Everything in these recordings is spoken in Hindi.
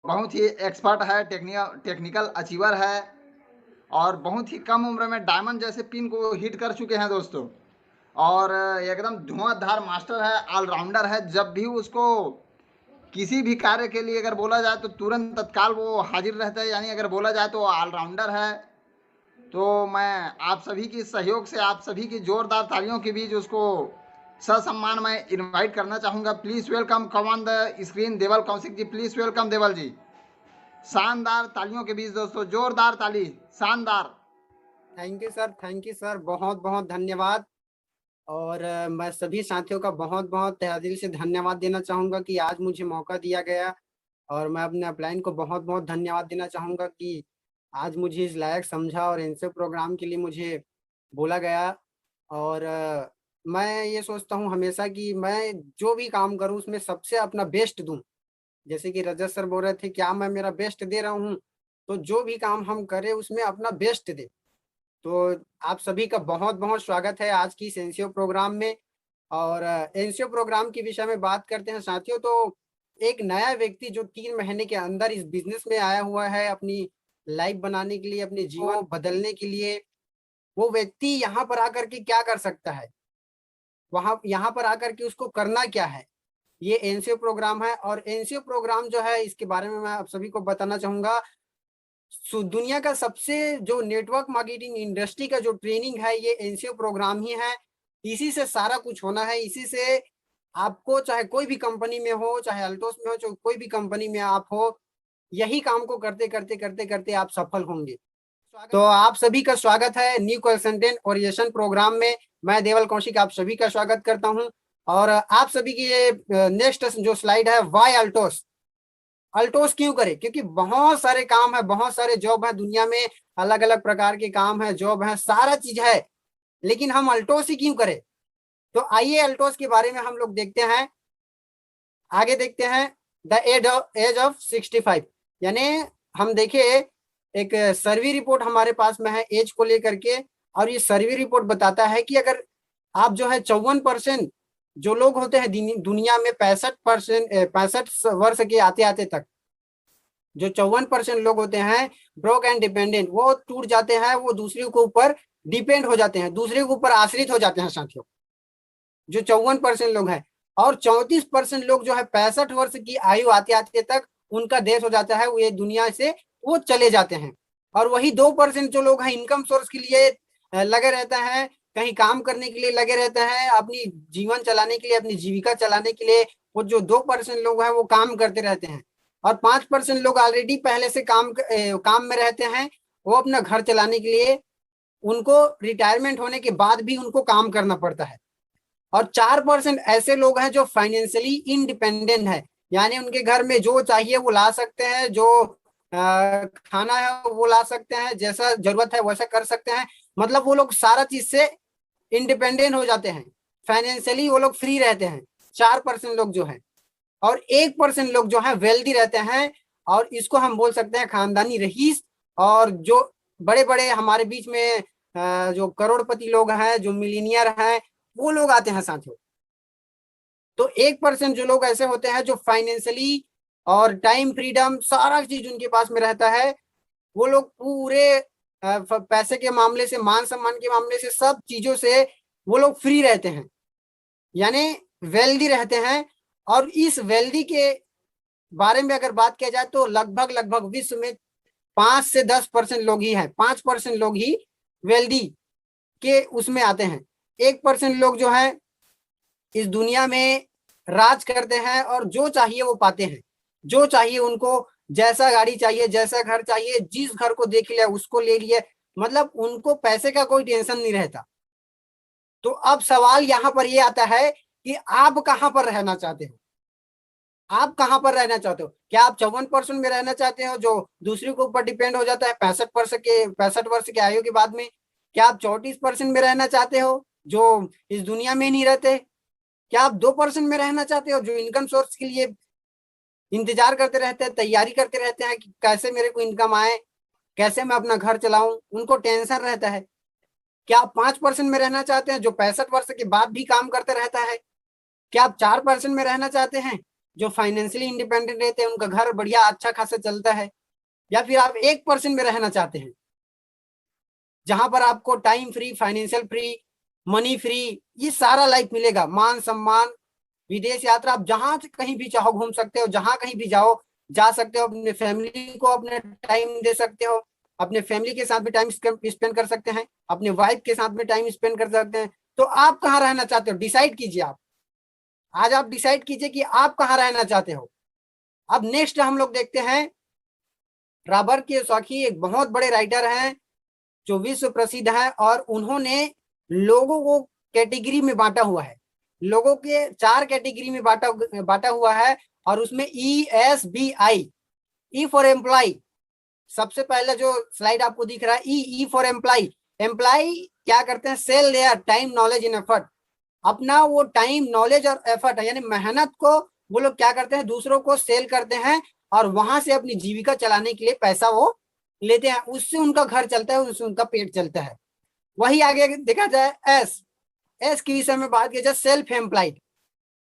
बहुत ही एक्सपर्ट है, टेक्निकल अचीवर है और बहुत ही कम उम्र में डायमंड जैसे पिन को हिट कर चुके हैं दोस्तों। और एकदम धुआंधार मास्टर है, ऑलराउंडर है। जब भी उसको किसी भी कार्य के लिए अगर बोला जाए तो तुरंत तत्काल वो हाजिर रहता है, यानी अगर बोला जाए तो ऑलराउंडर है। तो मैं आप सभी की सहयोग से, आप सभी की जोरदार तालियों के बीच उसको ससम्मान मैं इनवाइट करना चाहूंगा। Please welcome, come on the screen Deval Kaushik ji. Please welcome Deval ji. शानदार तालियों के बीच दोस्तों, जोरदार ताली, शानदार। थैंक यू सर, बहुत बहुत धन्यवाद। और मैं सभी साथियों का बहुत बहुत तहे दिल से धन्यवाद देना चाहूँगा कि आज मुझे मौका दिया गया। और मैं अपने अपलाइन को बहुत बहुत धन्यवाद देना चाहूँगा कि आज मुझे इस लायक समझा और इनसे प्रोग्राम के लिए मुझे बोला गया। और मैं ये सोचता हूँ हमेशा कि मैं जो भी काम करूँ उसमें सबसे अपना बेस्ट दूँ। जैसे कि रजत सर बोल रहे थे, क्या मैं मेरा बेस्ट दे रहा हूँ? तो जो भी काम हम करें उसमें अपना बेस्ट दें। तो आप सभी का बहुत बहुत स्वागत है आज की इस एनसीओ प्रोग्राम में। और एनसीओ प्रोग्राम के विषय में बात करते हैं साथियों, तो एक नया व्यक्ति जो 3 महीने के अंदर इस बिजनेस में आया हुआ है अपनी लाइफ बनाने के लिए, अपने जीवन को बदलने के लिए, वो व्यक्ति यहाँ पर आकर के क्या कर सकता है, वहाँ यहाँ पर आकर के उसको करना क्या है, ये एनसीओ प्रोग्राम है। और एनसीओ प्रोग्राम जो है इसके बारे में मैं आप सभी को बताना चाहूंगा। दुनिया का सबसे जो नेटवर्क मार्केटिंग इंडस्ट्री का जो ट्रेनिंग है ये एनसीओ प्रोग्राम ही है। इसी से सारा कुछ होना है, इसी से आपको चाहे कोई भी कंपनी में हो, चाहे अल्टोस में हो, चाहे कोई भी कंपनी में आप हो, यही काम को करते करते करते करते आप सफल होंगे। तो आप सभी का स्वागत है न्यू कंसल्टेंट ओरिएंटेशन प्रोग्राम में। मैं देवल कौशिक आप सभी का स्वागत करता हूं। और आप सभी की ये नेक्स्ट जो स्लाइड है, वाई अल्टोस। अल्टोस क्यों करे? क्योंकि बहुत सारे काम है, बहुत सारे जॉब है दुनिया में, अलग अलग प्रकार के काम है, जॉब है, सारा चीज है, लेकिन हम अल्टोस ही क्यों करें? तो आइए अल्टोस के बारे में हम लोग देखते हैं, आगे देखते हैं। द एज ऑफ 65, यानी हम देखे एक सर्वे रिपोर्ट हमारे पास में है एज को लेकर के। और ये सर्वे रिपोर्ट बताता है कि अगर आप जो है 54% जो लोग होते हैं दुनिया में, 65 वर्ष के आते आते तक जो 54% लोग होते हैं ब्रोक एंड डिपेंडेंट, वो टूट जाते हैं, वो दूसरे के ऊपर डिपेंड हो जाते हैं, दूसरे के ऊपर आश्रित हो जाते हैं साथियों, जो 54% लोग हैं। और 34% लोग जो है 65 वर्ष की आयु आते आते तक उनका देश हो जाता है, वो ये दुनिया से वो चले जाते हैं। और वही 2% जो लोग हैं इनकम सोर्स के लिए लगे रहते हैं, कहीं काम करने के लिए लगे रहते हैं, अपनी जीवन चलाने के लिए, अपनी जीविका चलाने के लिए, वो जो 2% लोग हैं वो काम करते रहते हैं। और 5% लोग ऑलरेडी पहले से काम में रहते हैं, वो अपना घर चलाने के लिए उनको रिटायरमेंट होने के बाद भी उनको काम करना पड़ता है। और 4% ऐसे लोग हैं जो फाइनेंशियली इंडिपेंडेंट है, यानी उनके घर में जो चाहिए वो ला सकते हैं, जो खाना है वो ला सकते हैं, जैसा जरूरत है वैसा कर सकते हैं। मतलब वो लोग सारा चीज से इंडिपेंडेंट हो जाते हैं, फाइनेंशियली वो लोग फ्री रहते हैं, 4% लोग जो है। और 1% लोग जो है वेल्दी रहते हैं, और इसको हम बोल सकते हैं खानदानी रईस। और जो बड़े बड़े हमारे बीच में जो करोड़पति लोग हैं, जो मिलीनियर हैं, वो लोग आते हैं साथियों। तो 1% जो लोग ऐसे होते हैं जो फाइनेंशियली और टाइम फ्रीडम सारा चीज उनके पास में रहता है, वो लोग पूरे पैसे के मामले से, मान सम्मान के मामले से, सब चीजों से वो लोग फ्री रहते हैं, यानी वेल्दी रहते हैं। और इस वेल्दी के बारे में अगर बात किया जाए तो लगभग लगभग विश्व में 5 से 10% लोग ही हैं, 5% लोग ही वेल्दी के उसमें आते हैं। 1% लोग जो है इस दुनिया में राज करते हैं और जो चाहिए वो पाते हैं, जो चाहिए उनको, जैसा गाड़ी चाहिए, जैसा घर चाहिए, जिस घर को देख लिया उसको ले लिए, मतलब उनको पैसे का कोई टेंशन नहीं रहता। तो अब सवाल यहाँ पर ये आता है कि आप कहाँ पर रहना चाहते हो? आप कहाँ पर रहना चाहते हो? क्या आप 54% में रहना चाहते हो जो दूसरे के ऊपर डिपेंड हो जाता है 65 वर्ष के आयु के बाद में? क्या आप 34% में रहना चाहते हो जो इस दुनिया में नहीं रहते? क्या आप 2% में रहना चाहते हो जो इनकम सोर्स के लिए इंतजार करते रहते हैं, तैयारी करते रहते हैं कि कैसे मेरे को इनकम आए, कैसे मैं अपना घर चलाऊं, उनको टेंशन रहता है? क्या आप 5% में रहना चाहते हैं जो 65 वर्ष के बाद भी काम करते रहता है? क्या आप 4% में रहना चाहते हैं जो फाइनेंशियली इंडिपेंडेंट रहते हैं उनका घर बढ़िया अच्छा खासा चलता है, या फिर आप 1% में रहना चाहते हैं जहां पर आपको time free, financial free, money free, ये सारा लाइफ मिलेगा, मान सम्मान, विदेश यात्रा, आप जहां कहीं भी चाहो घूम सकते हो, जहां कहीं भी जाओ जा सकते हो, अपने फैमिली को अपने टाइम दे सकते हो, अपने फैमिली के साथ भी टाइम स्पेंड कर सकते हैं, अपने वाइफ के साथ भी टाइम स्पेंड कर सकते हैं। तो आप कहाँ रहना चाहते हो, डिसाइड कीजिए आप। आज आप डिसाइड कीजिए कि आप कहाँ रहना चाहते हो। अब नेक्स्ट हम लोग देखते हैं, रॉबर्ट कियोसाकी एक बहुत बड़े राइटर हैं जो विश्व प्रसिद्ध है, और उन्होंने लोगों को कैटेगरी में बांटा हुआ है, लोगों के 4 कैटेगरी में बांटा बांटा हुआ है, और उसमें ESBI, ई फॉर एम्प्लॉय, सबसे पहले जो स्लाइड आपको दिख रहा है, ई फॉर एम्प्लॉय। एम्प्लॉय क्या करते हैं, sell their time, knowledge in effort, अपना वो टाइम, नॉलेज और एफर्ट यानी मेहनत को वो लोग क्या करते हैं, दूसरों को सेल करते हैं, और वहां से अपनी जीविका चलाने के लिए पैसा वो लेते हैं, उससे उनका घर चलता है, उससे उनका पेट चलता है। वही आगे देखा जाए एस के विषय में बात की जाए, सेल्फ एम्प्लॉयड,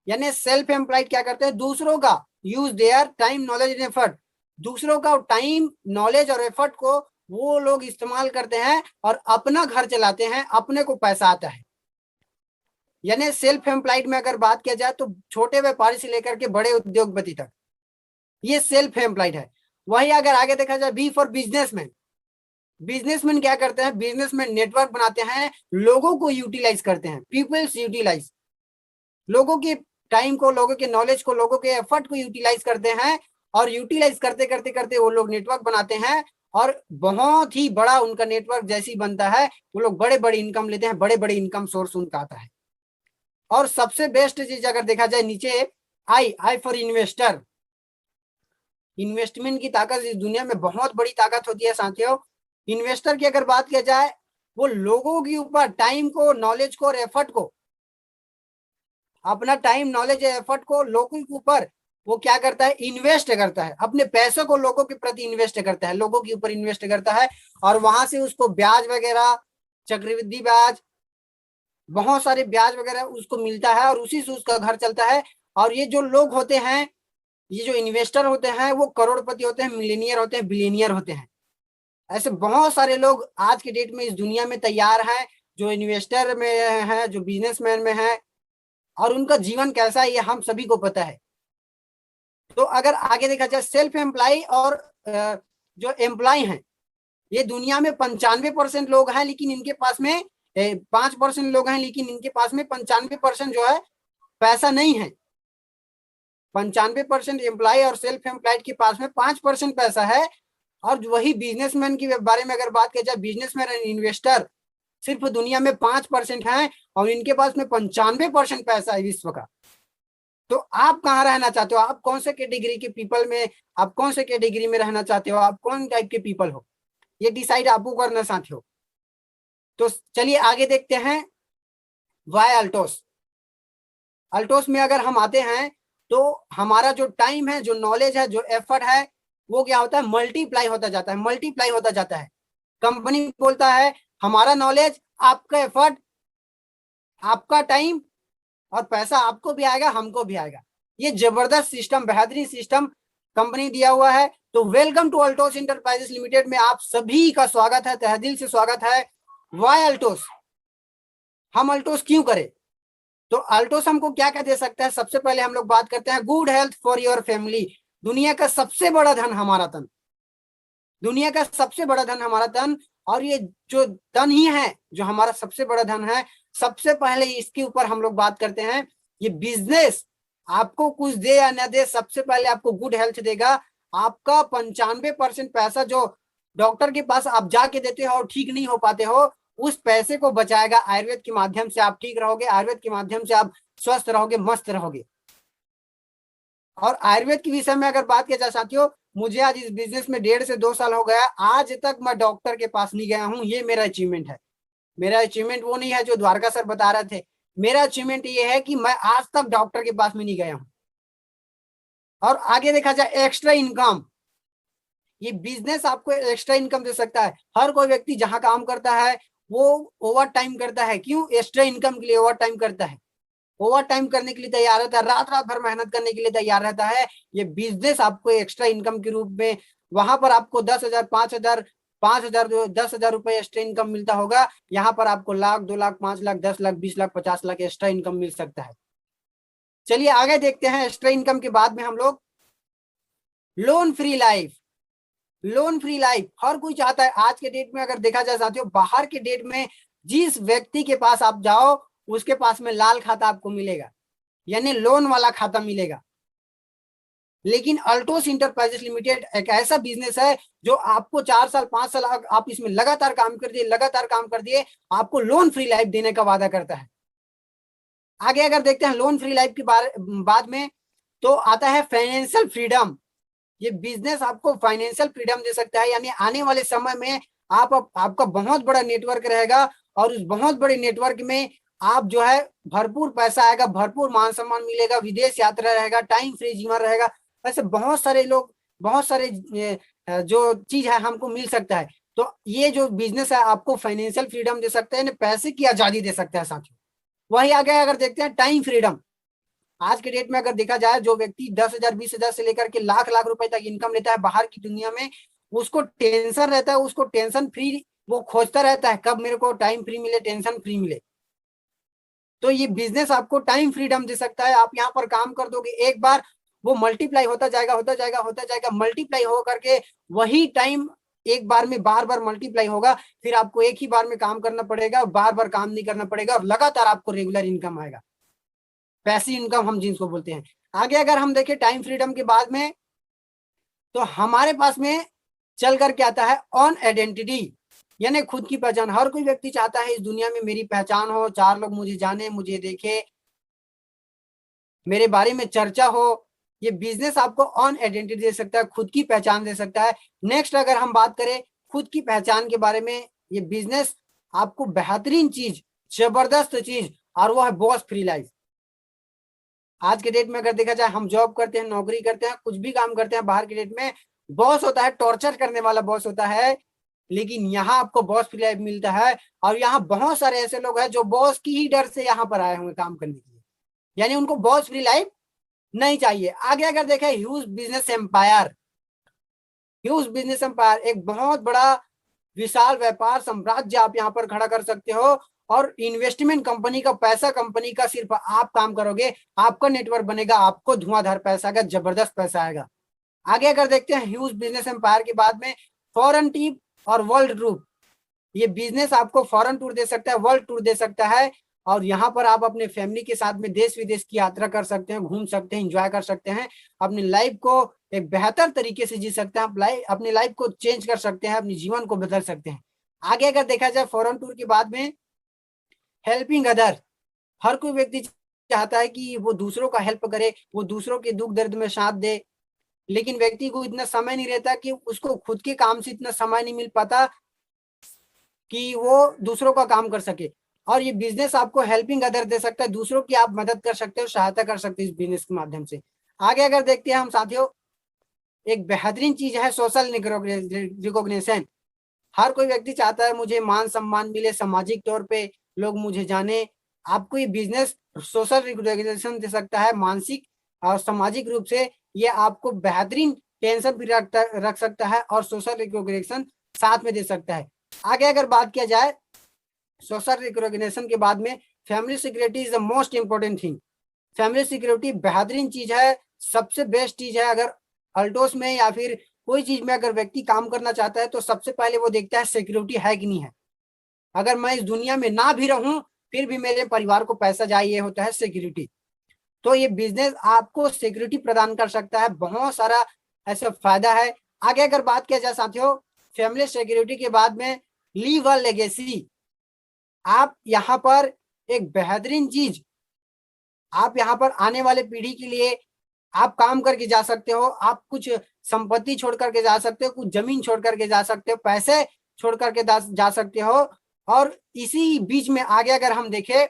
यानी सेल्फ एम्प्लॉयड क्या करते हैं, दूसरों का use their time, knowledge and effort, दूसरों का टाइम, नॉलेज और एफर्ट को वो लोग इस्तेमाल करते हैं और अपना घर चलाते हैं, अपने को पैसा आता है। यानी सेल्फ एम्प्लॉयड में अगर बात किया जाए तो छोटे व्यापारी से लेकर के बड़े उद्योगपति तक, ये सेल्फ एम्प्लॉयड है। वही अगर आगे देखा जाए, बी फॉर बिजनेसमैन, बिजनेसमैन क्या करते हैं, बिजनेसमैन नेटवर्क बनाते हैं, लोगों को यूटिलाइज करते हैं, पीपल्स यूटिलाइज, लोगों के टाइम को, लोगों के नॉलेज को, लोगों के एफर्ट को यूटिलाइज करते हैं, और यूटिलाइज करते करते करते वो लोग नेटवर्क बनाते हैं, और बहुत ही बड़ा उनका नेटवर्क जैसी बनता है, वो लोग बड़े बड़े इनकम लेते हैं, बड़े बड़े इनकम सोर्स उनका आता है। और सबसे बेस्ट चीज अगर देखा जाए नीचे, आई फॉर इन्वेस्टर, इन्वेस्टमेंट की ताकत इस दुनिया में बहुत बड़ी ताकत होती है साथियों। इन्वेस्टर की अगर बात किया जाए, वो लोगों के ऊपर टाइम को, नॉलेज को और एफर्ट को, अपना टाइम, नॉलेज और एफर्ट को लोगों के ऊपर वो क्या करता है, इन्वेस्ट करता है, अपने पैसों को लोगों के प्रति इन्वेस्ट करता है, लोगों के ऊपर इन्वेस्ट करता है, और वहां से उसको ब्याज वगैरह, चक्रवृद्धि ब्याज, बहुत सारे ब्याज वगैरह उसको मिलता है, और उसी से उसका घर चलता है। और ये जो लोग होते हैं, ये जो इन्वेस्टर होते हैं, वो करोड़पति होते हैं, मिलेनियर होते हैं, बिलियनियर होते हैं। ऐसे बहुत सारे लोग आज के डेट में इस दुनिया में तैयार हैं, जो इन्वेस्टर में है, जो बिजनेसमैन में है, और उनका जीवन कैसा है ये हम सभी को पता है। तो अगर आगे देखा जाए, सेल्फ एम्प्लॉय और जो एम्प्लॉय हैं, ये दुनिया में 95% लोग हैं, लेकिन इनके पास में 5% लोग हैं, लेकिन इनके पास में 95% जो है पैसा नहीं है। 95% एम्प्लॉय और सेल्फ एम्प्लॉयड के पास में 5% पैसा है। और वही बिजनेसमैन के बारे में अगर बात किया जाए, बिजनेसमैन एंड इन्वेस्टर सिर्फ दुनिया में 5% हैं, और इनके पास में 95% पैसा है विश्व का। तो आप कहाँ रहना चाहते हो, आप कौन से कैटेगरी के पीपल में, आप कौन से कैटेगरी में रहना चाहते हो, आप कौन टाइप के पीपल हो, ये डिसाइड आपको करना साथियों। तो चलिए आगे देखते हैं, वाई अल्टोस। अल्टोस में अगर हम आते हैं, तो हमारा जो टाइम है, जो नॉलेज है, जो एफर्ट है, वो क्या होता है, मल्टीप्लाई होता जाता है, मल्टीप्लाई होता जाता है। कंपनी बोलता है हमारा नॉलेज, आपका एफर्ट, आपका टाइम और पैसा आपको भी आएगा, हमको भी आएगा। ये जबरदस्त सिस्टम, बेहतरीन सिस्टम कंपनी दिया हुआ है। तो welcome to Altos Enterprises Limited में आप सभी का स्वागत है, तहे दिल से स्वागत है। वाई अल्टोस, हम अल्टोस क्यों करें, तो अल्टोस हमको क्या क्या दे सकता है। सबसे पहले हम लोग बात करते हैं, good health for your family. दुनिया का सबसे बड़ा धन हमारा तन, दुनिया का सबसे बड़ा धन हमारा तन। और ये जो धन ही है, जो हमारा सबसे बड़ा धन है, सबसे पहले इसके ऊपर हम लोग बात करते हैं। ये बिजनेस आपको कुछ दे या ना दे, सबसे पहले आपको गुड हेल्थ देगा। आपका 95% पैसा जो डॉक्टर के पास आप जाके देते हो और ठीक नहीं हो पाते हो, उस पैसे को बचाएगा आयुर्वेद के माध्यम से। आप ठीक रहोगे, आयुर्वेद के माध्यम से आप स्वस्थ रहोगे, मस्त रहोगे। और आयुर्वेद के विषय में अगर बात किया जाए साथियों, मुझे आज इस बिजनेस में 1.5 से 2 साल हो गया, आज तक मैं डॉक्टर के पास नहीं गया हूं। ये मेरा अचीवमेंट है। मेरा अचीवमेंट वो नहीं है जो द्वारका सर बता रहे थे, मेरा अचीवमेंट ये है कि मैं आज तक डॉक्टर के पास में नहीं गया हूं। और आगे देखा जाए, एक्स्ट्रा इनकम, ये बिजनेस आपको एक्स्ट्रा इनकम दे सकता है। हर कोई व्यक्ति जहां काम करता है वो ओवर टाइम करता है, क्यों, एक्स्ट्रा इनकम के लिए ओवर टाइम करता है। ओवर टाइम करने के लिए तैयार रहता है, रात रात भर मेहनत करने के लिए तैयार रहता है। ये बिजनेस आपको एक्स्ट्रा इनकम के रूप में, वहां पर आपको 10,000, 5,000, 5,000, 10,000 रुपए एक्स्ट्रा इनकम मिलता होगा, यहाँ पर आपको लाख, 2 लाख, 5 लाख, 10 लाख, 20 लाख, 50 लाख एक्स्ट्रा इनकम मिल सकता है। चलिए आगे देखते हैं। एक्स्ट्रा इनकम के बाद में हम लोग loan free life. Loan free life हर कोई चाहता है आज के डेट में। अगर देखा जाए साथियों, बाहर के डेट में जिस व्यक्ति के पास आप जाओ उसके पास में लाल खाता आपको मिलेगा, यानी लोन वाला खाता मिलेगा। लेकिन अल्टोस इंटरप्राइजेस लिमिटेड एक ऐसा बिजनेस है जो आपको 4 साल 5 साल आप इसमें लगातार काम कर दिए आपको लोन फ्री लाइफ देने का वादा करता है। आगे अगर देखते हैं लोन फ्री लाइफ के बाद में, तो आता है फाइनेंशियल फ्रीडम। ये बिजनेस आपको फाइनेंशियल फ्रीडम दे सकता है, यानी आने वाले समय में आपका बहुत बड़ा नेटवर्क रहेगा और उस बहुत बड़े नेटवर्क में आप जो है भरपूर पैसा आएगा, भरपूर मान सम्मान मिलेगा, विदेश यात्रा रहेगा, टाइम फ्री जीवन रहेगा। ऐसे बहुत सारे लोग, बहुत सारे जो चीज है हमको मिल सकता है। तो ये जो बिजनेस है आपको फाइनेंशियल फ्रीडम दे सकता है, पैसे की आजादी दे सकता है साथियों। वही आगे अगर देखते हैं टाइम फ्रीडम। आज के डेट में अगर देखा जाए, जो व्यक्ति 10,000, 20,000 से लेकर के लाख लाख रुपए तक इनकम लेता है बाहर की दुनिया में, उसको टेंशन रहता है, उसको टेंशन फ्री वो खोजता रहता है, कब मेरे को टाइम फ्री मिले, टेंशन फ्री मिले। तो ये बिजनेस आपको टाइम फ्रीडम दे सकता है। आप यहाँ पर काम कर दोगे एक बार, वो मल्टीप्लाई होता जाएगा, मल्टीप्लाई हो करके वही टाइम एक बार में बार बार मल्टीप्लाई होगा। फिर आपको एक ही बार में काम करना पड़ेगा, बार बार काम नहीं करना पड़ेगा और लगातार आपको रेगुलर इनकम आएगा। पैसिव इनकम हम जिसको बोलते हैं। आगे अगर हम देखें टाइम फ्रीडम के बाद में, तो हमारे पास में चल करके आता है ऑन आइडेंटिटी, यानी खुद की पहचान। हर कोई व्यक्ति चाहता है इस दुनिया में मेरी पहचान हो, 4 लोग मुझे जाने, मुझे देखे, मेरे बारे में चर्चा हो। ये बिजनेस आपको ऑन आइडेंटिटी दे सकता है, खुद की पहचान दे सकता है। नेक्स्ट अगर हम बात करें खुद की पहचान के बारे में, ये बिजनेस आपको बेहतरीन चीज, जबरदस्त चीज, और वो है बॉस फ्री लाइफ। आज के डेट में अगर देखा जाए, हम जॉब करते हैं, नौकरी करते हैं, कुछ भी काम करते हैं, बाहर के डेट में बॉस होता है, टॉर्चर करने वाला बॉस होता है। लेकिन यहाँ आपको बॉस फ्री लाइफ मिलता है। और यहाँ बहुत सारे ऐसे लोग हैं जो बॉस की ही डर से यहाँ पर आए हुए काम करने के लिए, यानी उनको बॉस फ्री लाइफ नहीं चाहिए। आगे अगर देखें huge business empire. Huge business empire एक बहुत बड़ा विशाल व्यापार साम्राज्य आप यहाँ पर खड़ा कर सकते हो। और इन्वेस्टमेंट कंपनी का पैसा, कंपनी का सिर्फ आप काम करोगे, आपका नेटवर्क बनेगा, आपको धुआंधार पैसा आएगा, जबरदस्त पैसा आएगा। आगे अगर देखते हैं ह्यूज बिजनेस एम्पायर के बाद में फॉरेन ट्रिप और वर्ल्ड टूर। ये बिजनेस आपको फॉरेन टूर दे सकता है, वर्ल्ड टूर दे सकता है। और यहाँ पर आप अपने फैमिली के साथ में देश विदेश की यात्रा कर सकते हैं, घूम सकते हैं, एंजॉय कर सकते हैं, अपनी लाइफ को एक बेहतर तरीके से जी सकते हैं, अपनी लाइफ को चेंज कर सकते हैं, अपने जीवन को बदल सकते हैं। आगे अगर देखा जाए फॉरेन टूर के बाद में हेल्पिंग अदर। हर कोई व्यक्ति चाहता है कि वो दूसरों का हेल्प करे, वो दूसरों के दुख दर्द में साथ दे। लेकिन व्यक्ति को इतना समय नहीं रहता कि उसको खुद के काम से इतना समय नहीं मिल पाता कि वो दूसरों का काम कर सके। और ये बिजनेस आपको हेल्पिंग अदर दे सकता है, दूसरों की आप मदद कर सकते हो, सहायता कर सकते हो इस बिजनेस के माध्यम से। आगे अगर देखते हैं हम साथियों, एक बेहतरीन चीज है सोशल रिकॉग्निशन। हर कोई व्यक्ति चाहता है मुझे मान सम्मान मिले, सामाजिक तौर पे लोग मुझे जाने। आपको ये बिजनेस सोशल रिकॉग्निशन दे सकता है, मानसिक और सामाजिक रूप से ये आपको बेहतरीन टेंशन भी रख सकता है और सोशल रिकॉग्निशन साथ में दे सकता है। आगे अगर बात किया जाए सोशल रिकॉग्निशन के बाद में, family security is the most important thing. Family security बेहतरीन चीज है, सबसे बेस्ट चीज है। अगर अल्टोस में या फिर कोई चीज में अगर व्यक्ति काम करना चाहता है तो सबसे पहले वो देखता है सिक्योरिटी है कि नहीं है। अगर मैं इस दुनिया में ना भी रहूं फिर भी मेरे परिवार को पैसा चाहिए होता है सिक्योरिटी। तो ये बिजनेस आपको सिक्योरिटी प्रदान कर सकता है, बहुत सारा ऐसा फायदा है। आगे अगर बात किया जाए साथियों, फैमिली सिक्योरिटी के बाद में लीव अ लेगेसी। आप यहाँ पर एक बेहतरीन चीज, आप यहाँ पर आने वाले पीढ़ी के लिए आप काम करके जा सकते हो। आप कुछ संपत्ति छोड़ करके जा सकते हो, कुछ जमीन छोड़ करके जा सकते हो, पैसे छोड़ करके जा सकते हो। और इसी बीच में आगे अगर हम देखें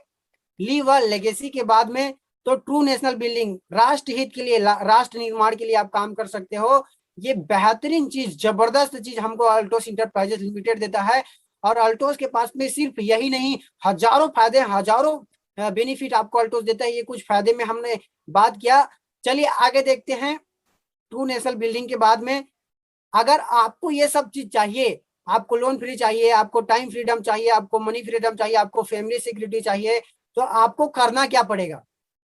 लीव अ लेगेसी के बाद में, तो ट्रू नेशनल बिल्डिंग, राष्ट्र हित के लिए, राष्ट्र निर्माण के लिए आप काम कर सकते हो। ये बेहतरीन चीज, जबरदस्त चीज हमको अल्टोस इंटरप्राइजेस लिमिटेड देता है। और अल्टोस के पास में सिर्फ यही नहीं, हजारों फायदे, हजारों बेनिफिट आपको अल्टोस देता है, ये कुछ फायदे में हमने बात किया। चलिए आगे देखते हैं। ट्रू नेशनल बिल्डिंग के बाद में अगर आपको ये सब चीज चाहिए, आपको लोन फ्री चाहिए, आपको टाइम फ्रीडम चाहिए, आपको मनी फ्रीडम चाहिए, आपको फैमिली सिक्योरिटी चाहिए, तो आपको करना क्या पड़ेगा?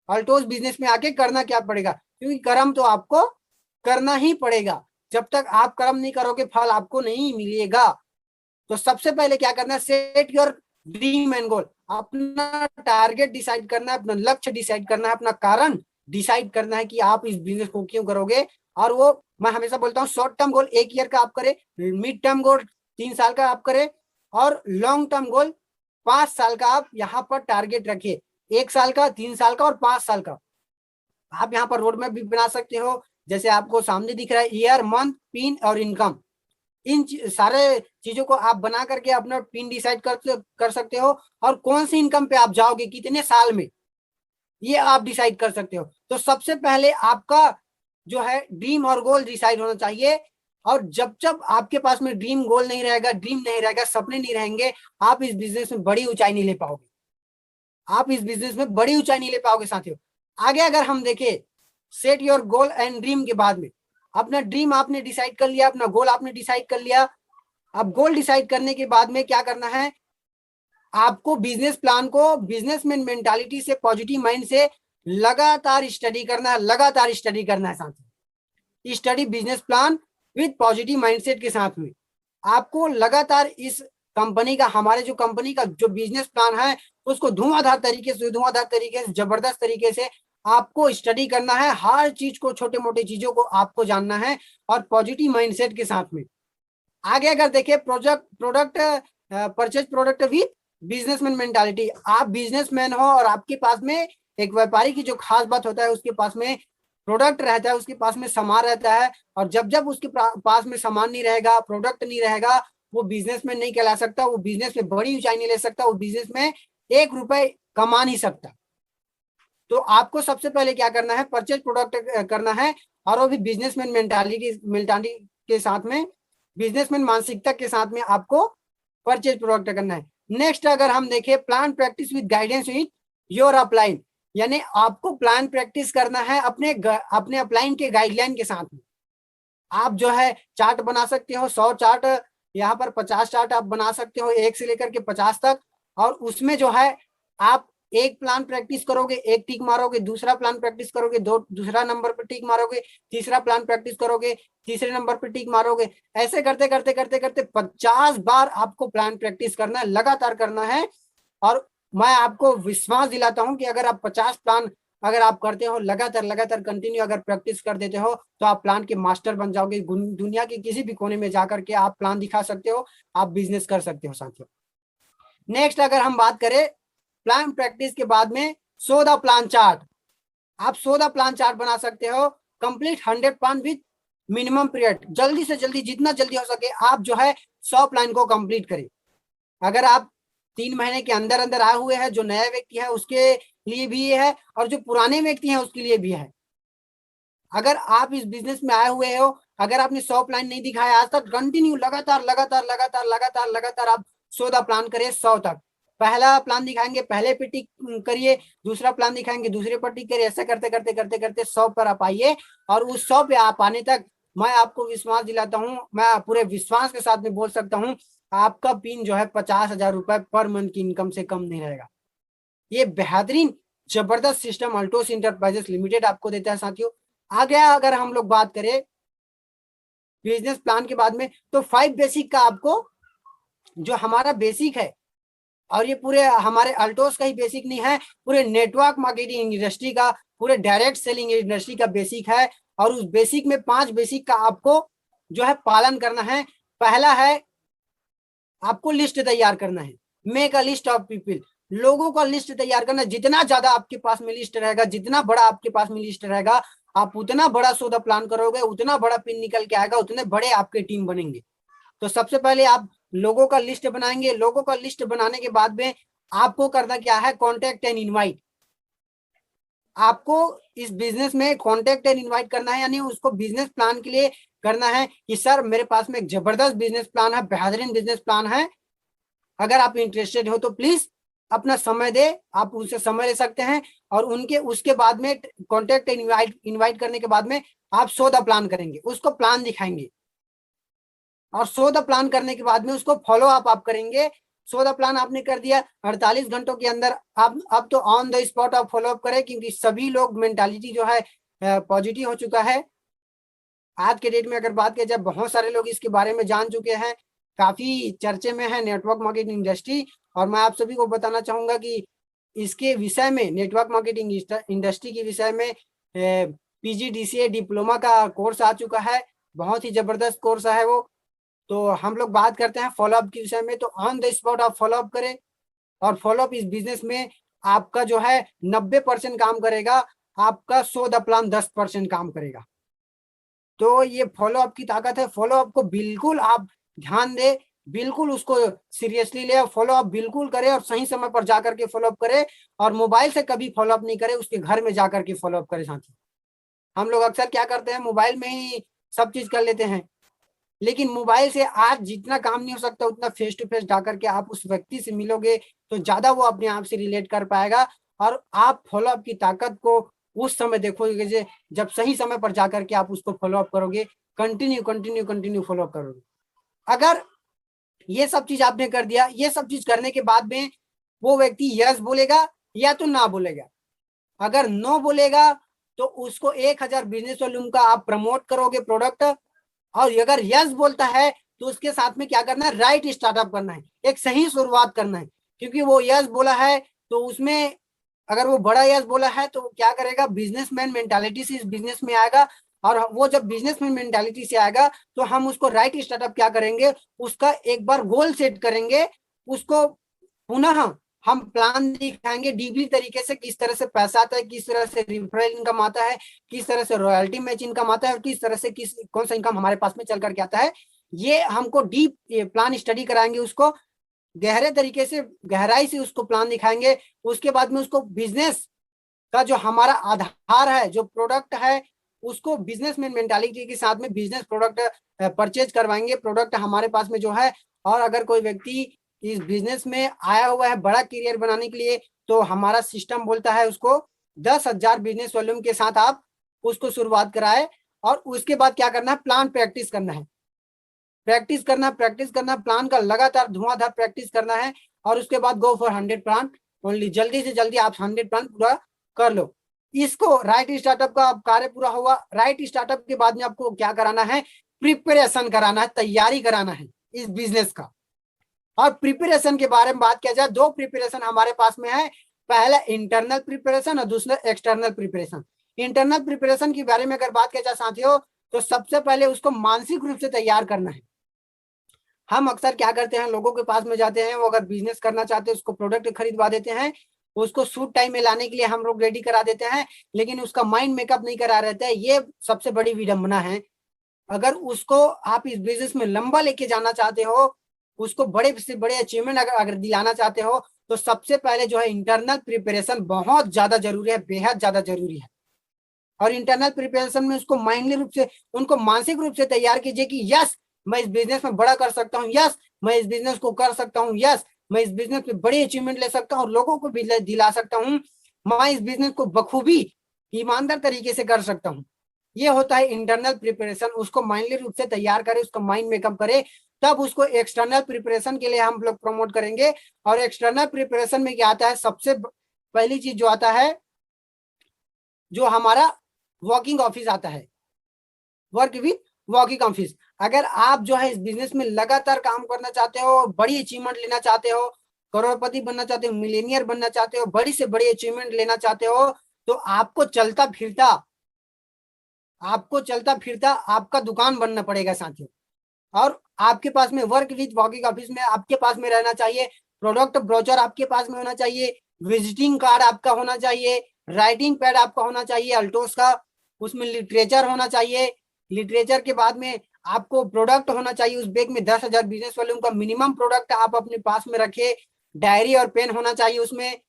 अल्टोस बिजनेस में आके करना क्या पड़ेगा? क्योंकि कर्म तो आपको करना ही पड़ेगा। जब तक आप कर्म नहीं करोगे फल आपको नहीं मिलेगा। तो सबसे पहले क्या करना है, सेट योर ड्रीम एंड गोल। अपना टारगेट डिसाइड करना है, अपना लक्ष्य डिसाइड करना है, अपना कारण डिसाइड करना है कि आप इस बिजनेस को क्यों करोगे। और वो मैं हमेशा बोलता हूँ, शॉर्ट टर्म गोल 1 ईयर का आप करें, मिड टर्म गोल 3 साल का आप करें, और लॉन्ग टर्म गोल 5 साल का आप यहाँ पर टारगेट रखिए। 1 साल का, 3 साल का और 5 साल का। आप यहाँ पर रोड मैप भी बना सकते हो, जैसे आपको सामने दिख रहा है, ईयर, मंथ, पिन और इनकम। इन सारे चीजों को आप बना करके अपना पिन डिसाइड कर सकते हो, और कौन सी इनकम पे आप जाओगे कितने साल में, ये आप डिसाइड कर सकते हो। तो सबसे पहले आपका जो है ड्रीम और गोल डिसाइड होना चाहिए। और जब जब आपके पास में ड्रीम गोल नहीं रहेगा, ड्रीम नहीं रहेगा, सपने नहीं रहेंगे, आप इस बिजनेस में बड़ी ऊंचाई नहीं ले पाओगे। आप इस बिजनेस में बड़ी ऊंचाई नहीं ले पाओगे साथियों। आगे अगर हम देखें, set your goal and dream के बाद में अपना ड्रीम आपने डिसाइड कर लिया, अपना गोल आपने डिसाइड कर लिया। अब गोल डिसाइड करने के बाद में क्या करना है, आपको बिजनेस प्लान को बिजनेसमैन मेंटालिटी से, पॉजिटिव माइंड से लगातार स्टडी करना है, लगातार स्टडी करना है साथियों। Study business plan with positive mindset के साथ में आपको लगातार इस कंपनी का, हमारे जो कंपनी का जो बिजनेस प्लान है उसको धुआंधार तरीके से, जबरदस्त तरीके से आपको स्टडी करना है। हर चीज को, छोटे मोटे चीजों को आपको जानना है, और पॉजिटिव माइंडसेट के साथ में। आगे अगर देखें, product purchase product with businessman mentality. आप बिजनेसमैन हो और आपके पास में, एक व्यापारी की जो खास बात होता है, उसके पास में प्रोडक्ट रहता है, उसके पास में सामान रहता है। और जब जब उसके पास में सामान नहीं रहेगा, प्रोडक्ट नहीं रहेगा, वो बिजनेसमैन नहीं कहला सकता, वो बिजनेस में बड़ी ऊंचाई नहीं ले सकता, वो बिजनेस में 1 रुपए कमा नहीं सकता। तो आपको सबसे पहले क्या करना है, परचेज प्रोडक्ट करना है, और वो भी बिजनेसमैन मेंटालिटी के साथ में, बिजनेसमैन मानसिकता के साथ में आपको परचेज प्रोडक्ट करना है। नेक्स्ट अगर हम देखें, plan practice with guidance with your upline. यानी आपको प्लान प्रैक्टिस करना है अपने अपलाइन के गाइडलाइन के साथ में। आप जो है चार्ट बना सकते हो, 100 चार्ट, यहाँ पर 50 चार्ट आप बना सकते हो, 1 से लेकर के 50 तक। और उसमें जो है आप एक प्लान प्रैक्टिस करोगे, एक टिक मारोगे, दूसरा प्लान प्रैक्टिस करोगे, दूसरा नंबर पर टिक मारोगे, तीसरा प्लान प्रैक्टिस करोगे, तीसरे नंबर पर टिक मारोगे। ऐसे करते करते करते करते 50 बार आपको प्लान प्रैक्टिस करना है, लगातार करना है। और मैं आपको विश्वास दिलाता हूं कि अगर आप 50 प्लान अगर आप करते हो, लगातार लगातार कंटिन्यू अगर प्रैक्टिस कर देते हो, तो आप प्लान के मास्टर बन जाओगे। दुनिया के किसी भी कोने में जाकर के आप प्लान दिखा सकते हो, आप बिजनेस कर सकते हो साथियों। नेक्स्ट अगर हम बात करें, प्लान प्रैक्टिस के बाद में शो द प्लान चार्ट। आप शो द प्लान चार्ट बना सकते हो। Complete 100 plan with minimum period. जल्दी से जल्दी, जितना जल्दी हो सके आप जो है 100 प्लान को कंप्लीट करें। अगर आप 3 महीने के अंदर अंदर आए हुए हैं, जो नया व्यक्ति है उसके लिए भी ये है, और जो पुराने व्यक्ति हैं उसके लिए भी है। अगर आप इस बिजनेस में आए हुए हो, अगर आपने 100 प्लान नहीं दिखाया आज तक, कंटिन्यू लगातार लगातार लगातार लगातार लगातार आप 100 प्लान करिए, 100 तक। पहला प्लान दिखाएंगे, पहले पे टिक करिए, दूसरा प्लान दिखाएंगे, दूसरे पर टिक करिए। ऐसे करते करते करते करते 100 पर आप आइए। और उस 100 पे आप आने तक मैं आपको विश्वास दिलाता हूँ, मैं पूरे विश्वास के साथ में बोल सकता हूँ, आपका पिन जो है 50,000 रुपए पर मंथ की इनकम से कम नहीं रहेगा। ये बेहतरीन जबरदस्त सिस्टम अल्टोस इंटरप्राइजेस लिमिटेड आपको देता है साथियों। आगे अगर हम लोग बात करें बिजनेस प्लान के बाद में, तो 5 बेसिक का आपको, जो हमारा बेसिक है, और ये पूरे हमारे अल्टोस का ही बेसिक नहीं है, पूरे नेटवर्क मार्केटिंग इंडस्ट्री का, पूरे डायरेक्ट सेलिंग इंडस्ट्री का बेसिक है। और उस बेसिक में 5 बेसिक का आपको जो है पालन करना है। पहला है, आपको लिस्ट तैयार करना है, make a list of people. लोगों का लिस्ट तैयार करना। जितना ज्यादा आपके पास में लिस्ट रहेगा, जितना बड़ा आपके पास में लिस्ट रहेगा, आप उतना बड़ा सौदा प्लान करोगे, उतना बड़ा पिन निकल के आएगा, उतने बड़े आपके टीम बनेंगे। तो सबसे पहले आप लोगों का लिस्ट बनाएंगे। लोगों का लिस्ट बनाने के बाद में आपको करना क्या है, कॉन्टेक्ट एंड इनवाइट। आपको इस बिजनेस में कॉन्टेक्ट एंड इनवाइट करना है, यानी उसको बिजनेस प्लान के लिए करना है कि सर मेरे पास में एक जबरदस्त बिजनेस प्लान है, बेहतरीन बिजनेस प्लान है, अगर आप इंटरेस्टेड हो तो प्लीज अपना समय दे, आप उनसे समय ले सकते हैं और उनके उसके बाद में कॉन्टेक्ट इनवाइट करने के बाद में आप शो द प्लान करेंगे, उसको प्लान दिखाएंगे और शो द प्लान करने के बाद में उसको फॉलो अप आप करेंगे। शो द प्लान आपने कर दिया, 48 घंटों के अंदर आप अब तो ऑन द स्पॉट आप फॉलो अप करें, क्योंकि सभी लोग मेंटालिटी जो है पॉजिटिव हो चुका है आज के डेट में। अगर बात की जाए, बहुत सारे लोग इसके बारे में जान चुके हैं, काफी चर्चे में है नेटवर्क मार्केटिंग इंडस्ट्री। और मैं आप सभी को बताना चाहूंगा कि इसके विषय में, नेटवर्क मार्केटिंग इंडस्ट्री के विषय में PGDCA डिप्लोमा का कोर्स आ चुका है, बहुत ही जबरदस्त कोर्स है वो। तो हम लोग बात करते हैं फॉलोअप के विषय में। तो ऑन द स्पॉट आप फॉलोअप करें, और फॉलोअप इस बिजनेस में आपका जो है 90% काम करेगा, आपका शो द प्लान 10% काम करेगा। तो ये फॉलोअप की ताकत है। फॉलोअप को बिल्कुल आप ध्यान दे, बिल्कुल उसको सीरियसली ले, फॉलोअप बिल्कुल करे और सही समय पर जाकर के फॉलोअप करे, और मोबाइल से कभी फॉलोअप नहीं करे, उसके घर में जाकर के फॉलोअप करे। साथी, हम लोग अक्सर क्या करते हैं, मोबाइल में ही सब चीज कर लेते हैं, लेकिन मोबाइल से आज जितना काम नहीं हो सकता उतना फेस टू फेस जाकर के आप उस व्यक्ति से मिलोगे तो ज्यादा वो अपने आप से रिलेट कर पाएगा, और आप फॉलोअप की ताकत को उस समय देखोगे जब सही समय पर जाकर के आप उसको फॉलोअप करोगे, कंटिन्यू कंटिन्यू कंटिन्यू फॉलोअप करोगे। अगर ये सब चीज आपने कर दिया, ये सब चीज करने के बाद में वो व्यक्ति यस बोलेगा या तो ना बोलेगा। अगर नो बोलेगा तो उसको 1000 बिजनेस वॉल्यूम का आप प्रमोट करोगे प्रोडक्ट, और अगर यस बोलता है तो उसके साथ में क्या करना है, राइट स्टार्टअप करना है, एक सही शुरुआत करना है। क्योंकि वो यस बोला है तो उसमें अगर वो बड़ा यस बोला है तो क्या करेगा, बिजनेसमैन मेंटालिटी से इस बिजनेस में आएगा, और वो जब बिजनेसमैन मेंटालिटी से आएगा तो हम उसको राइट स्टार्टअप क्या करेंगे, उसका एक बार गोल सेट करेंगे, उसको पुनः हम प्लान दिखाएंगे डीपली तरीके से, किस तरह से पैसा आता है, किस तरह से रिफरल इनकम आता है, किस तरह से रॉयल्टी मैच इनकम आता है, और किस तरह से कौन सा इनकम हमारे पास में चल करके आता है। ये हमको डीप प्लान स्टडी कराएंगे, उसको गहरे तरीके से, गहराई से उसको प्लान दिखाएंगे। उसके बाद में उसको बिजनेस का जो हमारा आधार है, जो प्रोडक्ट है, उसको बिजनेसमैन मेंटालिटी के साथ में बिजनेस प्रोडक्ट परचेज करवाएंगे, प्रोडक्ट हमारे पास में जो है। और अगर कोई व्यक्ति इस बिजनेस में आया हुआ है बड़ा करियर बनाने के लिए, तो हमारा सिस्टम बोलता है उसको 10,000 बिजनेस वॉल्यूम के साथ आप उसको शुरुआत कराए, और उसके बाद क्या करना है, प्लान प्रैक्टिस करना है, प्रैक्टिस करना, प्लान का लगातार धुआंधार प्रैक्टिस करना है। और उसके बाद गो फॉर 100 प्लान ओनली, जल्दी से जल्दी आप 100 प्लान पूरा कर लो। इसको राइट स्टार्टअप का कार्य पूरा हुआ। राइट स्टार्टअप के बाद में आपको क्या कराना है, प्रिपरेशन कराना है, तैयारी कराना है इस बिजनेस का। और प्रिपरेशन के बारे में बात किया जाए, दो प्रिपरेशन हमारे पास में है, पहला इंटरनल प्रिपरेशन और दूसरा एक्सटर्नल प्रिपरेशन। इंटरनल प्रिपरेशन के बारे में अगर बात किया जाए साथियों, तो सबसे पहले उसको मानसिक रूप से तैयार करना है। हम अक्सर क्या करते हैं, लोगों के पास में जाते हैं, वो अगर बिजनेस करना चाहते हैं उसको प्रोडक्ट खरीदवा देते हैं, उसको शूट टाइम में लाने के लिए हम लोग रेडी करा देते हैं, लेकिन उसका माइंड मेकअप नहीं करा रहता है। ये सबसे बड़ी विडंबना है। अगर उसको आप इस बिजनेस में लंबा लेके जाना चाहते हो, उसको बड़े से बड़े अचीवमेंट अगर दिलाना चाहते हो, तो सबसे पहले जो है इंटरनल प्रिपरेशन बहुत ज्यादा जरूरी है, बेहद ज्यादा जरूरी है। और इंटरनल प्रिपरेशन में उसको माइंडली रूप से, उनको मानसिक रूप से तैयार कीजिए कि यस मैं इस बिजनेस में बड़ा कर सकता हूँ, यस मैं इस बिजनेस को कर सकता हूँ, यस मैं इस बिजनेस में बड़ी अचीवमेंट ले सकता हूँ और लोगों को भी दिला सकता हूँ, मैं इस बिजनेस को बखूबी ईमानदार तरीके से कर सकता हूँ। ये होता है इंटरनल प्रिपरेशन। उसको माइंडली रूप से तैयार करे, उसका माइंड मेकअप करे, तब उसको एक्सटर्नल प्रिपरेशन के लिए हम लोग प्रमोट करेंगे। और एक्सटर्नल प्रिपरेशन में क्या आता है, सबसे पहली चीज जो आता है, जो हमारा वर्किंग ऑफिस आता है, वर्क विद वर्किंग ऑफिस। अगर आप जो है इस बिजनेस में लगातार काम करना चाहते हो, बड़ी अचीवमेंट लेना चाहते हो, करोड़पति बनना चाहते हो, मिलेनियर बनना चाहते हो, बड़ी से बड़ी अचीवमेंट लेना चाहते हो, तो आपको चलता फिरता आपका दुकान बनना पड़ेगा साथियों। और आपके पास में वर्क विद वर्किंग ऑफिस में आपके पास में रहना चाहिए प्रोडक्ट ब्रोचर, आपके पास में होना चाहिए विजिटिंग कार्ड आपका होना चाहिए, राइटिंग पैड आपका होना चाहिए अल्टोस का, उसमें लिटरेचर होना चाहिए। लिटरेचर के बाद में आपको प्रोडक्ट होना चाहिए, उस बैग में 10,000 बिजनेस वॉल्यूम का मिनिमम प्रोडक्ट आप अपने पास में रखे, डायरी और पेन होना चाहिए उसमें।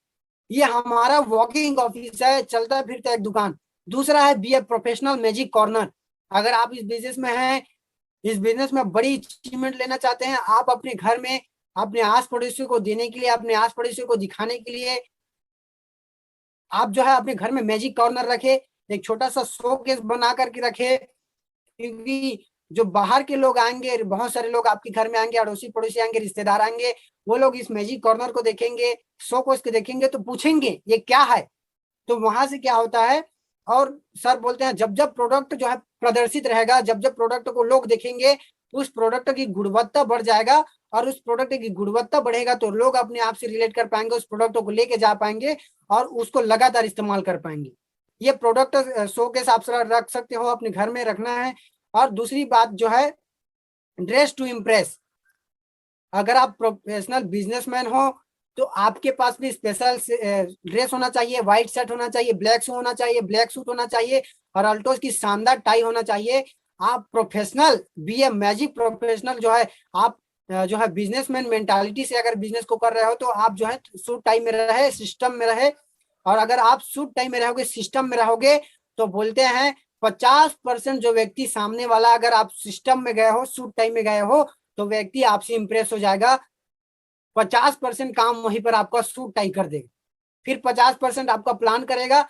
ये हमारा वर्किंग ऑफिस है, चलता फिरता एक दुकान। दूसरा है be a professional magic corner. अगर आप इस बिजनेस में हैं, इस बिजनेस में बड़ी अचीवमेंट लेना चाहते हैं, आप अपने घर में अपने आस पड़ोसी को देने के लिए, अपने आस पड़ोसी को दिखाने के लिए आप जो है अपने घर में मैजिक कॉर्नर रखे, एक छोटा सा शो केस बना करके रखे, क्योंकि जो बाहर के लोग आएंगे, बहुत सारे लोग आपके घर में आएंगे, अड़ोसी पड़ोसी आएंगे, रिश्तेदार आएंगे, वो लोग इस मैजिक कॉर्नर को देखेंगे, शो को इसके देखेंगे तो पूछेंगे ये क्या है। तो वहां से क्या होता है, और सर बोलते हैं जब जब प्रोडक्ट जो है प्रदर्शित रहेगा, जब जब प्रोडक्ट को लोग देखेंगे, उस प्रोडक्ट की गुणवत्ता बढ़ जाएगा, और उस प्रोडक्ट की गुणवत्ता बढ़ेगा तो लोग अपने आप से रिलेट कर पाएंगे, उस प्रोडक्ट को लेके जा पाएंगे और उसको लगातार इस्तेमाल कर पाएंगे। ये प्रोडक्ट शो केस आप रख सकते हो, अपने घर में रखना है। और दूसरी बात जो है, ड्रेस टू इम्प्रेस। अगर आप प्रोफेशनल बिजनेसमैन हो तो आपके पास भी स्पेशल ड्रेस होना चाहिए, व्हाइट शर्ट होना चाहिए, ब्लैक शू होना चाहिए, ब्लैक सूट होना चाहिए, और अल्टोस की शानदार टाई होना चाहिए। आप professional be a magic professional जो है, आप जो है बिजनेसमैन मेंटालिटी से अगर बिजनेस को कर रहे हो तो आप जो है सूट टाई में रहे, सिस्टम में रहे। और अगर आप सूट टाई में रहोगे, सिस्टम में रहोगे, तो बोलते हैं 50% जो व्यक्ति सामने वाला, अगर आप सिस्टम में गए हो, सूट टाई में गए हो, तो व्यक्ति आपसे इंप्रेस हो जाएगा। 50% काम वहीं पर आपका सूट टाई कर देगा, फिर 50% आपका प्लान करेगा,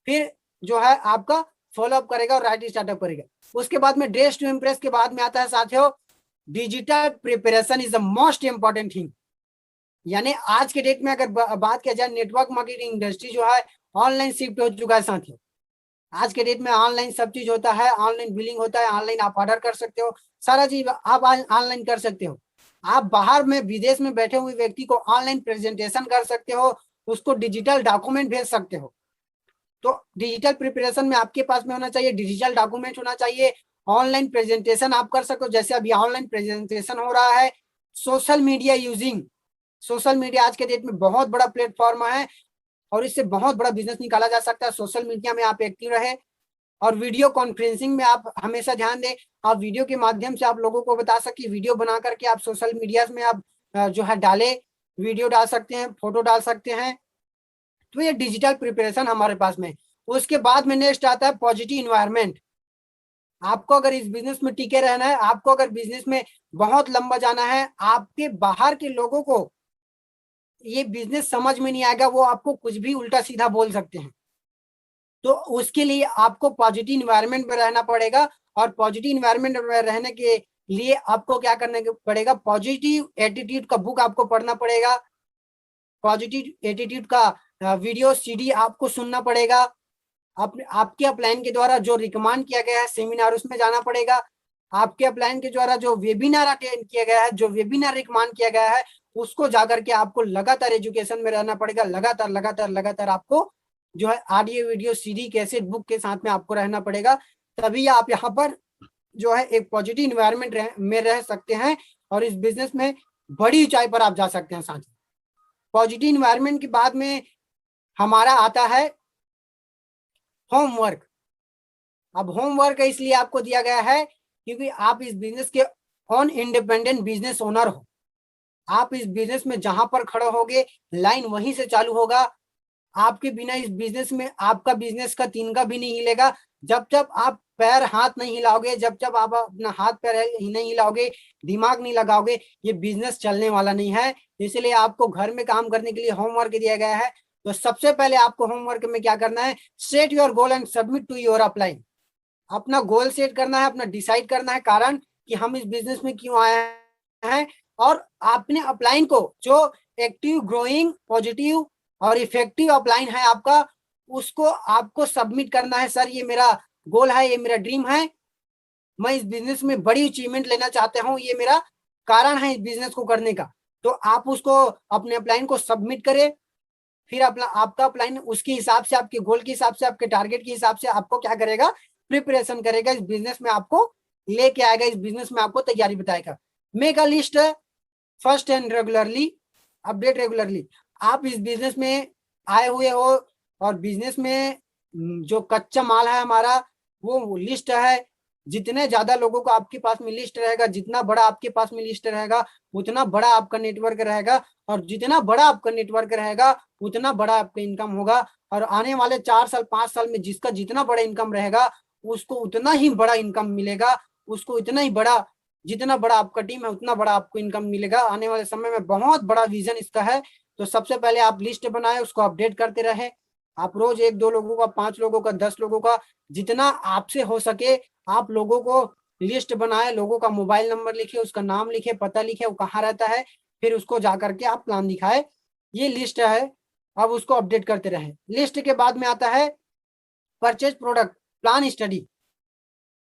फिर जो है आपका फॉलोअप करेगा और राइट स्टार्टअप करेगा। उसके बाद में ड्रेस टू इम्प्रेस के बाद में आता है साथियों, digital preparation is the most important thing. यानी आज के डेट में अगर बात किया जाए, नेटवर्क मार्केटिंग इंडस्ट्री जो है ऑनलाइन शिफ्ट हो चुका है साथियों। आज के डेट में ऑनलाइन सब चीज होता है, ऑनलाइन बिलिंग होता है, ऑनलाइन आप ऑर्डर कर सकते हो, सारा चीज आप ऑनलाइन कर सकते हो। आप बाहर में विदेश में बैठे हुए व्यक्ति को ऑनलाइन प्रेजेंटेशन कर सकते हो, उसको डिजिटल डॉक्यूमेंट भेज सकते हो। तो डिजिटल प्रिपरेशन में आपके पास में होना चाहिए, डिजिटल डॉक्यूमेंट होना चाहिए, ऑनलाइन प्रेजेंटेशन आप कर सको, जैसे अभी ऑनलाइन प्रेजेंटेशन हो रहा है। Social media using, social media आज के डेट में बहुत बड़ा प्लेटफॉर्म है और इससे बहुत बड़ा बिजनेस निकाला जा सकता है। सोशल मीडिया में आप एक्टिव रहे, और वीडियो कॉन्फ्रेंसिंग में आप हमेशा ध्यान दें, आप वीडियो के माध्यम से आप लोगों को बता सके, वीडियो बना करके आप सोशल मीडिया में आप जो है डाले, वीडियो डाल सकते हैं, फोटो डाल सकते हैं। तो ये डिजिटल प्रिपरेशन हमारे पास में। उसके बाद में नेक्स्ट आता है पॉजिटिव इन्वायरमेंट। आपको अगर इस बिजनेस में टिके रहना है, आपको अगर बिजनेस में बहुत लंबा जाना है, आपके बाहर के लोगों को ये बिजनेस समझ में नहीं आएगा, वो आपको कुछ भी उल्टा सीधा बोल सकते हैं। तो उसके लिए आपको पॉजिटिव इन्वायरमेंट में रहना पड़ेगा, और पॉजिटिव इन्वायरमेंट में रहने के लिए आपको क्या करना पड़ेगा, पॉजिटिव एटीट्यूड का बुक आपको पढ़ना पड़ेगा, पॉजिटिव एटीट्यूड का वीडियो सीडी आपको सुनना पड़ेगा, आपके अपलाइन के द्वारा जो रिकमेंड किया गया है सेमिनार उसमें जाना पड़ेगा, आपके अपलाइन के द्वारा जो वेबिनार अटेंड किया गया है, जो वेबिनार रिकमेंड किया गया है, उसको जाकर के आपको लगातार एजुकेशन में रहना पड़ेगा, लगातार लगातार लगातार आपको जो है audio video CD cassette book के साथ में आपको रहना पड़ेगा। तभी आप यहाँ पर जो है एक पॉजिटिव इन्वायरमेंट में रह सकते हैं और इस बिजनेस में बड़ी ऊंचाई पर आप जा सकते हैं साथी। पॉजिटिव इन्वायरमेंट के बाद में हमारा आता है होमवर्क। अब होमवर्क इसलिए आपको दिया गया है क्योंकि आप इस बिजनेस के ऑन इंडिपेंडेंट बिजनेस ओनर हो। आप इस बिजनेस में जहां पर खड़े होगे लाइन वहीं से चालू होगा। आपके बिना इस बिजनेस में आपका बिजनेस का तिनका भी नहीं हिलेगा। जब जब आप पैर हाथ नहीं हिलाओगे, जब जब आप अपना हाथ पैर नहीं हिलाओगे, दिमाग नहीं लगाओगे, ये बिजनेस चलने वाला नहीं है। इसलिए आपको घर में काम करने के लिए होमवर्क दिया गया है। तो सबसे पहले आपको होमवर्क में क्या करना है, set your goal and submit to your upline. अपना गोल सेट करना है, अपना डिसाइड करना है कारण कि हम इस बिजनेस में क्यों आए हैं, और अपने अपलाइन को जो एक्टिव, ग्रोइंग, पॉजिटिव और इफेक्टिव अपलाइन है आपका, उसको आपको सबमिट करना है। सर ये मेरा गोल है, ये मेरा ड्रीम है, मैं इस बिजनेस में बड़ी अचीवमेंट लेना चाहता हूँ, ये मेरा कारण है इस बिजनेस को करने का। तो आप उसको अपने अपलाइन को सबमिट करें। फिर अपना आपका अपलाइन उसके हिसाब से, आपके गोल के हिसाब से, आपके टारगेट के हिसाब से आपको क्या करेगा, प्रिपरेशन करेगा, इस बिजनेस में आपको लेके आएगा, इस बिजनेस में आपको तैयारी बताएगा। Make a list first and regularly update regularly. आप इस बिजनेस में आए हुए हो और बिजनेस में जो कच्चा माल है हमारा वो लिस्ट है। जितने ज्यादा लोगों को आपके पास में लिस्ट रहेगा, जितना बड़ा आपके पास में लिस्ट रहेगा, उतना बड़ा आपका नेटवर्क रहेगा, और जितना बड़ा आपका नेटवर्क रहेगा उतना बड़ा आपका इनकम होगा। और आने वाले 4 साल 5 साल में जिसका जितना बड़ा इनकम रहेगा उसको उतना ही बड़ा इनकम मिलेगा, उसको इतना ही बड़ा जितना बड़ा आपका टीम है उतना बड़ा आपको इनकम मिलेगा आने वाले समय में। बहुत बड़ा विजन इसका है। तो सबसे पहले आप लिस्ट बनाए, उसको अपडेट करते रहे। आप रोज 1-2 लोगों का, 5 लोगों का, 10 लोगों का, जितना आपसे हो सके आप लोगों को लिस्ट बनाए। लोगों का मोबाइल नंबर लिखे, उसका नाम लिखे, पता लिखे, वो कहाँ रहता है, फिर उसको जाकर के आप प्लान दिखाए। ये लिस्ट है, अब उसको अपडेट करते रहे। लिस्ट के बाद में आता है purchase product plan study.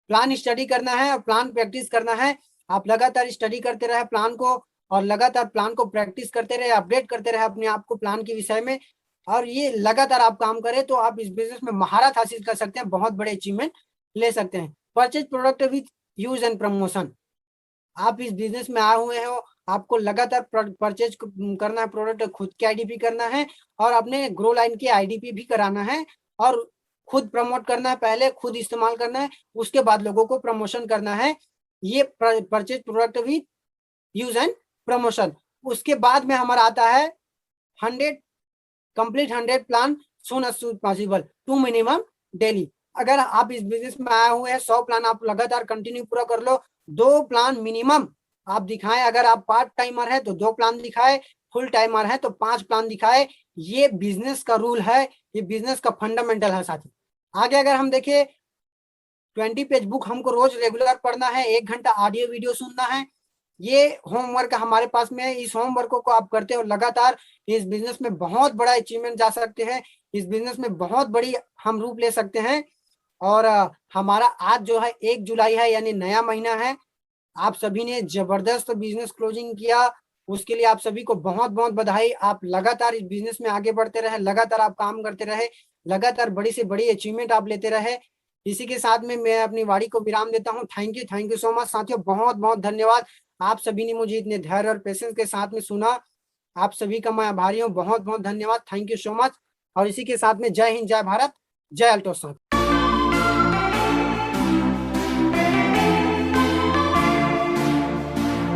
Plan study करना है और प्लान प्रैक्टिस करना है। आप लगातार स्टडी करते रहे प्लान को, और लगातार प्लान को प्रैक्टिस करते रहे, अपडेट करते रहे अपने आप को प्लान के विषय में। और ये लगातार आप काम करें तो आप इस बिजनेस में महारत हासिल कर सकते हैं, बहुत बड़े अचीवमेंट ले सकते हैं। Purchase product with use and promotion. आप इस बिजनेस में आए हुए हो, आपको लगातार परचेज करना है प्रोडक्ट, खुद की आईडीपी करना है और अपने ग्रो लाइन की आईडीपी भी कराना है, और खुद प्रमोट करना है, पहले खुद इस्तेमाल करना है, उसके बाद लोगों को प्रमोशन करना है। ये purchase product with use and promotion. उसके बाद में हमारा आता है 100 complete 100 plan soon as soon possible to minimum daily. अगर आप इस बिजनेस में आए हुए हैं, 100 प्लान आप लगातार कंटिन्यू पूरा कर लो। 2 प्लान मिनिमम आप दिखाएं। अगर आप पार्ट टाइमर है तो 2 प्लान दिखाए, फुल टाइमर है तो 5 प्लान दिखाए। ये बिजनेस का रूल है, ये बिजनेस का फंडामेंटल है साथी। आगे अगर हम देखें, 20 पेज बुक हमको रोज रेगुलर पढ़ना है, 1 घंटा ऑडियो वीडियो सुनना है। ये होमवर्क हमारे पास में है। इस होमवर्क को आप करते हो लगातार, इस बिजनेस में बहुत बड़ा अचीवमेंट जा सकते हैं। इस बिजनेस में बहुत बड़ी हम रूप ले सकते हैं। और हमारा आज जो है 1 जुलाई है, यानी नया महीना है। आप सभी ने जबरदस्त बिजनेस क्लोजिंग किया, उसके लिए आप सभी को बहुत बहुत बधाई। आप लगातार इस बिजनेस में आगे बढ़ते रहे, लगातार आप काम करते रहे, लगातार बड़ी से बड़ी अचीवमेंट आप लेते रहे। इसी के साथ में मैं अपनी वाणी को विराम देता हूँ। थैंक यू सो मच साथियों, बहुत बहुत धन्यवाद। आप सभी ने मुझे इतने धैर्य और पेशेंस के साथ में सुना। आप सभी का मैं आभारी हूँ, बहुत बहुत धन्यवाद। Thank you so much. और इसी के साथ में जय हिंद, जय भारत, जय अल्टोस।